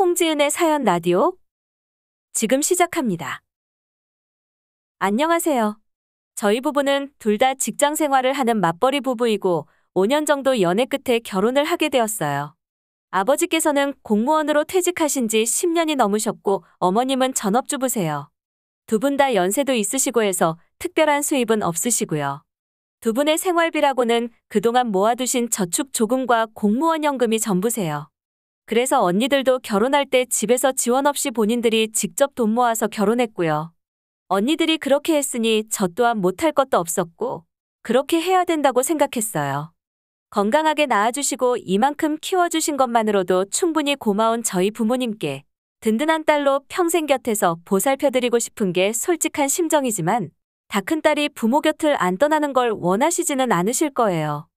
홍지은의 사연 라디오 지금 시작합니다. 안녕하세요. 저희 부부는 둘 다 직장 생활을 하는 맞벌이 부부이고 5년 정도 연애 끝에 결혼을 하게 되었어요. 아버지께서는 공무원으로 퇴직하신 지 10년이 넘으셨고 어머님은 전업주부세요. 두 분 다 연세도 있으시고 해서 특별한 수입은 없으시고요. 두 분의 생활비라고는 그동안 모아두신 저축 조금과 공무원 연금이 전부세요. 그래서 언니들도 결혼할 때 집에서 지원 없이 본인들이 직접 돈 모아서 결혼했고요. 언니들이 그렇게 했으니 저 또한 못할 것도 없었고 그렇게 해야 된다고 생각했어요. 건강하게 낳아주시고 이만큼 키워주신 것만으로도 충분히 고마운 저희 부모님께 든든한 딸로 평생 곁에서 보살펴드리고 싶은 게 솔직한 심정이지만 다 큰 딸이 부모 곁을 안 떠나는 걸 원하시지는 않으실 거예요.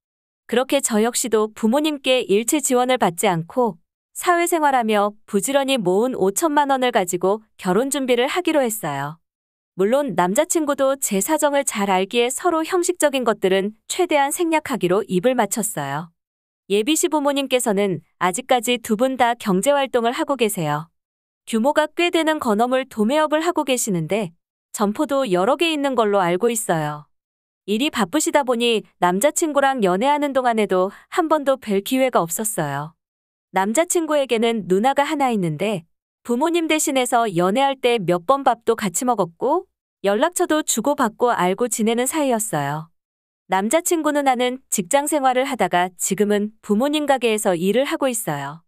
그렇게 저 역시도 부모님께 일체 지원을 받지 않고 사회생활하며 부지런히 모은 5천만 원을 가지고 결혼 준비를 하기로 했어요. 물론 남자친구도 제 사정을 잘 알기에 서로 형식적인 것들은 최대한 생략하기로 입을 맞췄어요. 예비시 부모님께서는 아직까지 두 분 다 경제활동을 하고 계세요. 규모가 꽤 되는 건어물 도매업을 하고 계시는데 점포도 여러 개 있는 걸로 알고 있어요. 일이 바쁘시다 보니 남자친구랑 연애하는 동안에도 한 번도 뵐 기회가 없었어요. 남자친구에게는 누나가 하나 있는데 부모님 대신해서 연애할 때 몇 번 밥도 같이 먹었고 연락처도 주고받고 알고 지내는 사이였어요. 남자친구 누나는 직장 생활을 하다가 지금은 부모님 가게에서 일을 하고 있어요.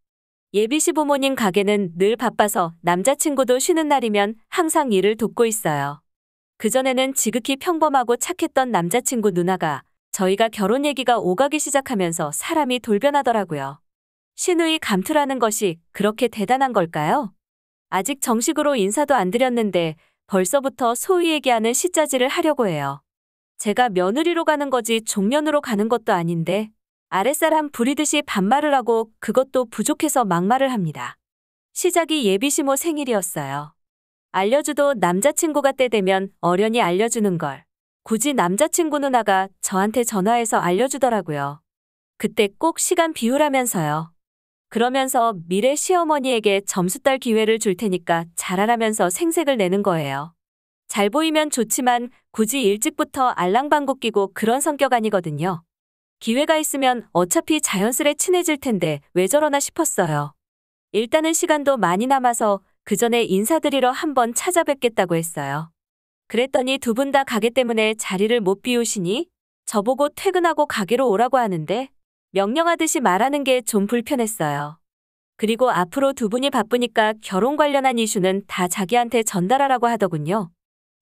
예비시 부모님 가게는 늘 바빠서 남자친구도 쉬는 날이면 항상 일을 돕고 있어요. 그전에는 지극히 평범하고 착했던 남자친구 누나가 저희가 결혼 얘기가 오가기 시작하면서 사람이 돌변하더라고요. 시누이 감투라는 것이 그렇게 대단한 걸까요? 아직 정식으로 인사도 안 드렸는데 벌써부터 소위 얘기하는 시짜지를 하려고 해요. 제가 며느리로 가는 거지 종년으로 가는 것도 아닌데 아랫사람 부리듯이 반말을 하고 그것도 부족해서 막말을 합니다. 시작이 예비시모 생일이었어요. 알려주도 남자친구가 때 되면 어련히 알려주는 걸 굳이 남자친구 누나가 저한테 전화해서 알려주더라고요. 그때 꼭 시간 비우라면서요. 그러면서 미래 시어머니에게 점수 딸 기회를 줄 테니까 잘하라면서 생색을 내는 거예요. 잘 보이면 좋지만 굳이 일찍부터 알랑방구 끼고 그런 성격 아니거든요. 기회가 있으면 어차피 자연스레 친해질 텐데 왜 저러나 싶었어요. 일단은 시간도 많이 남아서 그 전에 인사드리러 한번 찾아뵙겠다고 했어요. 그랬더니 두 분 다 가게 때문에 자리를 못 비우시니 저보고 퇴근하고 가게로 오라고 하는데 명령하듯이 말하는 게 좀 불편했어요. 그리고 앞으로 두 분이 바쁘니까 결혼 관련한 이슈는 다 자기한테 전달하라고 하더군요.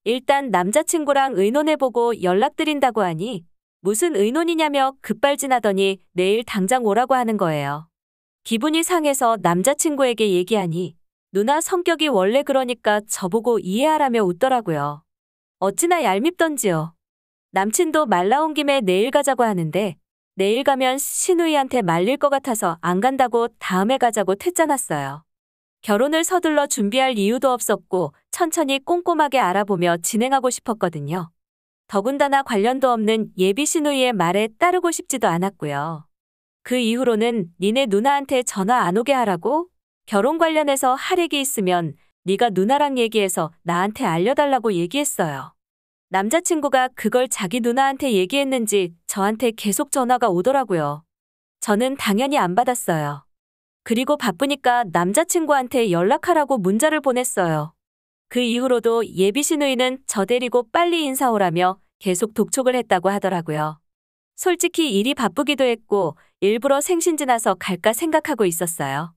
일단 남자친구랑 의논해보고 연락드린다고 하니 무슨 의논이냐며 급발진하더니 내일 당장 오라고 하는 거예요. 기분이 상해서 남자친구에게 얘기하니 누나 성격이 원래 그러니까 저보고 이해하라며 웃더라고요. 어찌나 얄밉던지요. 남친도 말 나온 김에 내일 가자고 하는데 내일 가면 시누이한테 말릴 것 같아서 안 간다고 다음에 가자고 퇴짜놨어요. 결혼을 서둘러 준비할 이유도 없었고 천천히 꼼꼼하게 알아보며 진행하고 싶었거든요. 더군다나 관련도 없는 예비 시누이의 말에 따르고 싶지도 않았고요. 그 이후로는 니네 누나한테 전화 안 오게 하라고 결혼 관련해서 할 얘기 있으면 네가 누나랑 얘기해서 나한테 알려달라고 얘기했어요. 남자친구가 그걸 자기 누나한테 얘기했는지 저한테 계속 전화가 오더라고요. 저는 당연히 안 받았어요. 그리고 바쁘니까 남자친구한테 연락하라고 문자를 보냈어요. 그 이후로도 예비 시누이는 저 데리고 빨리 인사 오라며 계속 독촉을 했다고 하더라고요. 솔직히 일이 바쁘기도 했고 일부러 생신지나서 갈까 생각하고 있었어요.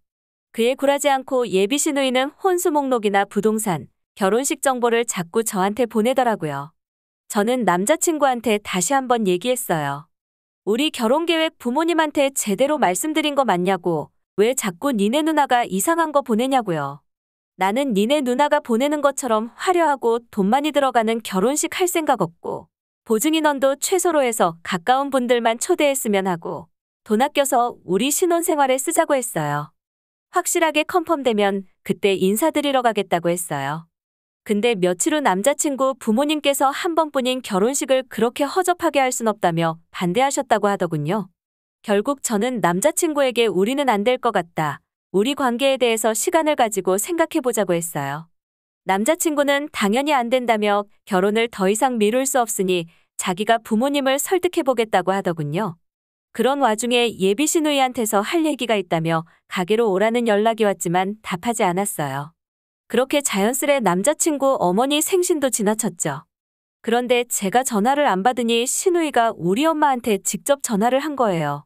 그에 굴하지 않고 예비 시누이는 혼수 목록이나 부동산, 결혼식 정보를 자꾸 저한테 보내더라고요. 저는 남자친구한테 다시 한번 얘기했어요. 우리 결혼 계획 부모님한테 제대로 말씀드린 거 맞냐고, 왜 자꾸 니네 누나가 이상한 거 보내냐고요. 나는 니네 누나가 보내는 것처럼 화려하고 돈 많이 들어가는 결혼식 할 생각 없고 보증인원도 최소로 해서 가까운 분들만 초대했으면 하고 돈 아껴서 우리 신혼생활에 쓰자고 했어요. 확실하게 컨펌되면 그때 인사드리러 가겠다고 했어요. 근데 며칠 후 남자친구 부모님께서 한 번뿐인 결혼식을 그렇게 허접하게 할 순 없다며 반대하셨다고 하더군요. 결국 저는 남자친구에게 우리는 안 될 것 같다. 우리 관계에 대해서 시간을 가지고 생각해보자고 했어요. 남자친구는 당연히 안 된다며 결혼을 더 이상 미룰 수 없으니 자기가 부모님을 설득해보겠다고 하더군요. 그런 와중에 예비 시누이한테서 할 얘기가 있다며 가게로 오라는 연락이 왔지만 답하지 않았어요. 그렇게 자연스레 남자친구 어머니 생신도 지나쳤죠. 그런데 제가 전화를 안 받으니 시누이가 우리 엄마한테 직접 전화를 한 거예요.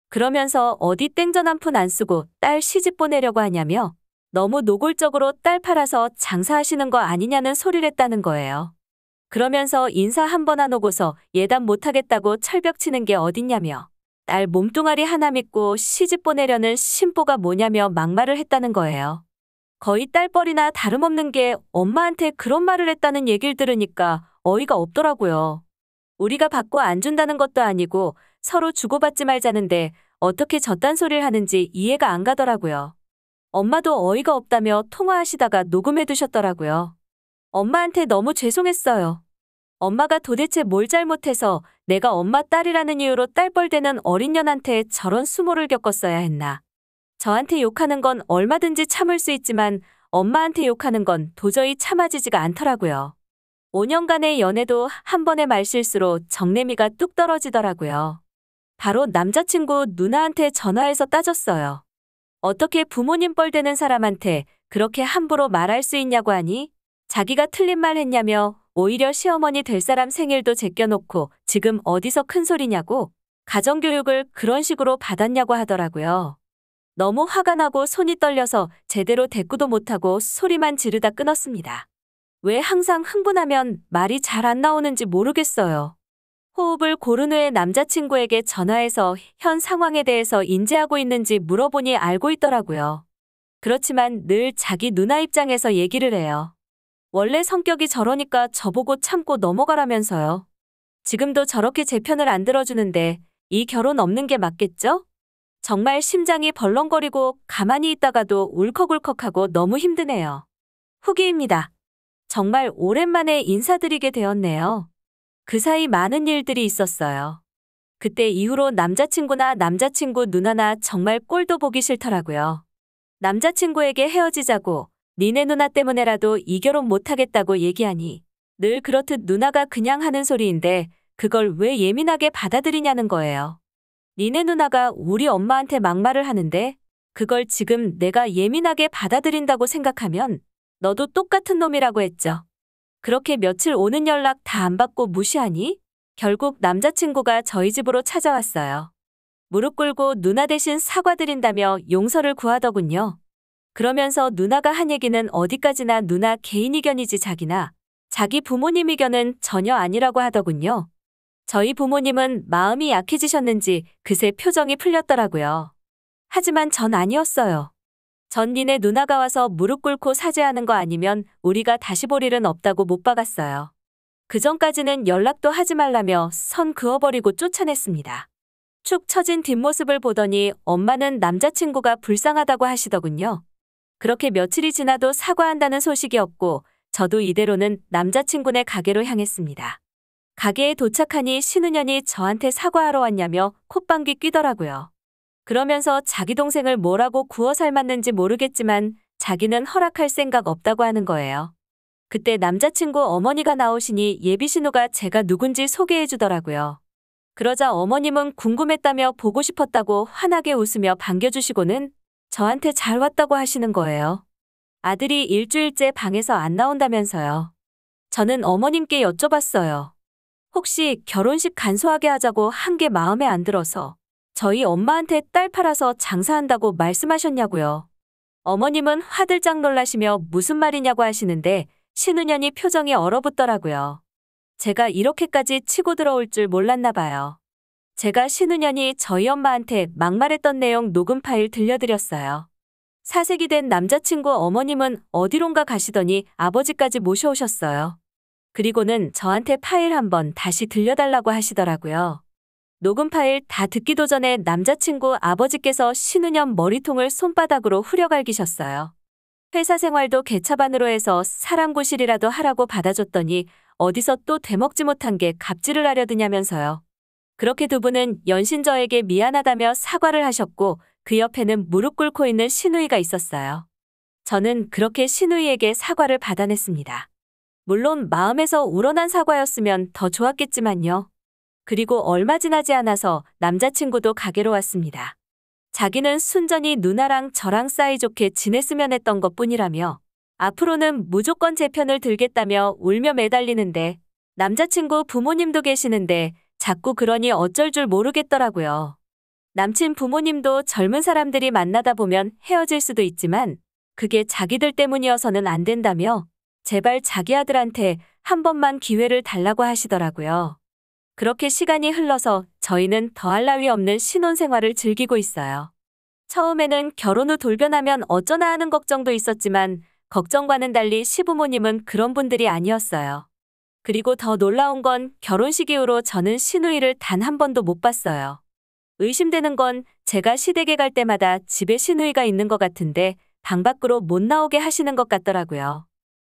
그러면서 어디 땡전 한 푼 안 쓰고 딸 시집 보내려고 하냐며 너무 노골적으로 딸 팔아서 장사하시는 거 아니냐는 소리를 했다는 거예요. 그러면서 인사 한 번 안 오고서 예단 못하겠다고 철벽치는 게 어딨냐며 딸 몸뚱아리 하나 믿고 시집 보내려는 심보가 뭐냐며 막말을 했다는 거예요. 거의 딸뻘이나 다름없는 게 엄마한테 그런 말을 했다는 얘기를 들으니까 어이가 없더라고요. 우리가 받고 안 준다는 것도 아니고 서로 주고받지 말자는데 어떻게 저딴 소리를 하는지 이해가 안 가더라고요. 엄마도 어이가 없다며 통화하시다가 녹음해 두셨더라고요. 엄마한테 너무 죄송했어요. 엄마가 도대체 뭘 잘못해서 내가 엄마 딸이라는 이유로 딸뻘되는 어린 년한테 저런 수모를 겪었어야 했나. 저한테 욕하는 건 얼마든지 참을 수 있지만 엄마한테 욕하는 건 도저히 참아지지가 않더라고요. 5년간의 연애도 한 번의 말실수로 정내미가 뚝 떨어지더라고요. 바로 남자친구 누나한테 전화해서 따졌어요. 어떻게 부모님 뻘되는 사람한테 그렇게 함부로 말할 수 있냐고 하니 자기가 틀린 말 했냐며 오히려 시어머니 될 사람 생일도 제껴놓고 지금 어디서 큰 소리냐고 가정교육을 그런 식으로 받았냐고 하더라고요. 너무 화가 나고 손이 떨려서 제대로 대꾸도 못하고 소리만 지르다 끊었습니다. 왜 항상 흥분하면 말이 잘 안 나오는지 모르겠어요. 호흡을 고른 후에 남자친구에게 전화해서 현 상황에 대해서 인지하고 있는지 물어보니 알고 있더라고요. 그렇지만 늘 자기 누나 입장에서 얘기를 해요. 원래 성격이 저러니까 저보고 참고 넘어가라면서요. 지금도 저렇게 제 편을 안 들어주는데 이 결혼 없는 게 맞겠죠? 정말 심장이 벌렁거리고 가만히 있다가도 울컥울컥하고 너무 힘드네요. 후기입니다. 정말 오랜만에 인사드리게 되었네요. 그 사이 많은 일들이 있었어요. 그때 이후로 남자친구나 남자친구 누나나 정말 꼴도 보기 싫더라고요. 남자친구에게 헤어지자고 니네 누나 때문에라도 이 결혼 못하겠다고 얘기하니 늘 그렇듯 누나가 그냥 하는 소리인데 그걸 왜 예민하게 받아들이냐는 거예요. 니네 누나가 우리 엄마한테 막말을 하는데 그걸 지금 내가 예민하게 받아들인다고 생각하면 너도 똑같은 놈이라고 했죠. 그렇게 며칠 오는 연락 다 안 받고 무시하니 결국 남자친구가 저희 집으로 찾아왔어요. 무릎 꿇고 누나 대신 사과드린다며 용서를 구하더군요. 그러면서 누나가 한 얘기는 어디까지나 누나 개인 의견이지 자기나 자기 부모님 의견은 전혀 아니라고 하더군요. 저희 부모님은 마음이 약해지셨는지 그새 표정이 풀렸더라고요. 하지만 전 아니었어요. 전 니네 누나가 와서 무릎 꿇고 사죄하는 거 아니면 우리가 다시 볼 일은 없다고 못 박았어요. 그전까지는 연락도 하지 말라며 선 그어버리고 쫓아냈습니다. 축 처진 뒷모습을 보더니 엄마는 남자친구가 불쌍하다고 하시더군요. 그렇게 며칠이 지나도 사과한다는 소식이 없고 저도 이대로는 남자친구네 가게로 향했습니다. 가게에 도착하니 신우년이 저한테 사과하러 왔냐며 콧방귀 뀌더라고요. 그러면서 자기 동생을 뭐라고 구워 삶았는지 모르겠지만 자기는 허락할 생각 없다고 하는 거예요. 그때 남자친구 어머니가 나오시니 예비신우가 제가 누군지 소개해 주더라고요. 그러자 어머님은 궁금했다며 보고 싶었다고 환하게 웃으며 반겨주시고는 저한테 잘 왔다고 하시는 거예요. 아들이 일주일째 방에서 안 나온다면서요. 저는 어머님께 여쭤봤어요. 혹시 결혼식 간소하게 하자고 한 게 마음에 안 들어서 저희 엄마한테 딸 팔아서 장사한다고 말씀하셨냐고요. 어머님은 화들짝 놀라시며 무슨 말이냐고 하시는데 신우년이 표정이 얼어붙더라고요. 제가 이렇게까지 치고 들어올 줄 몰랐나 봐요. 제가 신우년이 저희 엄마한테 막말했던 내용 녹음 파일 들려드렸어요. 사색이 된 남자친구 어머님은 어디론가 가시더니 아버지까지 모셔오셨어요. 그리고는 저한테 파일 한번 다시 들려달라고 하시더라고요. 녹음 파일 다 듣기도 전에 남자친구 아버지께서 신우년 머리통을 손바닥으로 후려갈기셨어요. 회사 생활도 개차반으로 해서 사람 구실이라도 하라고 받아줬더니 어디서 또 되먹지 못한 게 갑질을 하려 드냐면서요. 그렇게 두 분은 연신 저에게 미안하다며 사과를 하셨고 그 옆에는 무릎 꿇고 있는 신우이가 있었어요. 저는 그렇게 신우이에게 사과를 받아냈습니다. 물론 마음에서 우러난 사과였으면 더 좋았겠지만요. 그리고 얼마 지나지 않아서 남자친구도 가게로 왔습니다. 자기는 순전히 누나랑 저랑 사이좋게 지냈으면 했던 것뿐이라며 앞으로는 무조건 제 편을 들겠다며 울며 매달리는데 남자친구 부모님도 계시는데 자꾸 그러니 어쩔 줄 모르겠더라고요. 남친 부모님도 젊은 사람들이 만나다 보면 헤어질 수도 있지만 그게 자기들 때문이어서는 안 된다며 제발 자기 아들한테 한 번만 기회를 달라고 하시더라고요. 그렇게 시간이 흘러서 저희는 더할 나위 없는 신혼생활을 즐기고 있어요. 처음에는 결혼 후 돌변하면 어쩌나 하는 걱정도 있었지만 걱정과는 달리 시부모님은 그런 분들이 아니었어요. 그리고 더 놀라운 건 결혼식 이후로 저는 신우이를 단 한 번도 못 봤어요. 의심되는 건 제가 시댁에 갈 때마다 집에 신우이가 있는 것 같은데 방 밖으로 못 나오게 하시는 것 같더라고요.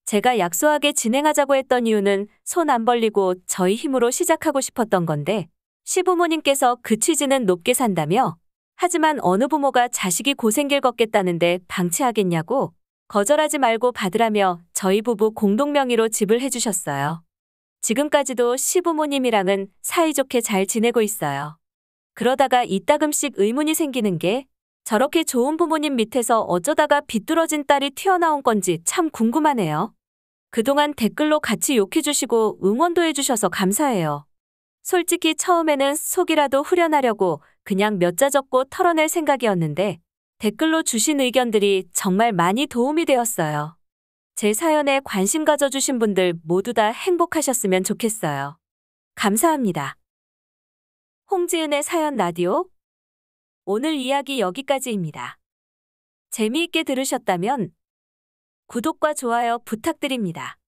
제가 약소하게 진행하자고 했던 이유는 손 안 벌리고 저희 힘으로 시작하고 싶었던 건데 시부모님께서 그 취지는 높게 산다며 하지만 어느 부모가 자식이 고생길 걷겠다는데 방치하겠냐고 거절하지 말고 받으라며 저희 부부 공동 명의로 집을 해주셨어요. 지금까지도 시부모님이랑은 사이좋게 잘 지내고 있어요. 그러다가 이따금씩 의문이 생기는 게 저렇게 좋은 부모님 밑에서 어쩌다가 비뚤어진 딸이 튀어나온 건지 참 궁금하네요. 그동안 댓글로 같이 욕해주시고 응원도 해주셔서 감사해요. 솔직히 처음에는 속이라도 후련하려고 그냥 몇 자 적고 털어낼 생각이었는데 댓글로 주신 의견들이 정말 많이 도움이 되었어요. 제 사연에 관심 가져주신 분들 모두 다 행복하셨으면 좋겠어요. 감사합니다. 홍지은의 사연 라디오. 오늘 이야기 여기까지입니다. 재미있게 들으셨다면 구독과 좋아요 부탁드립니다.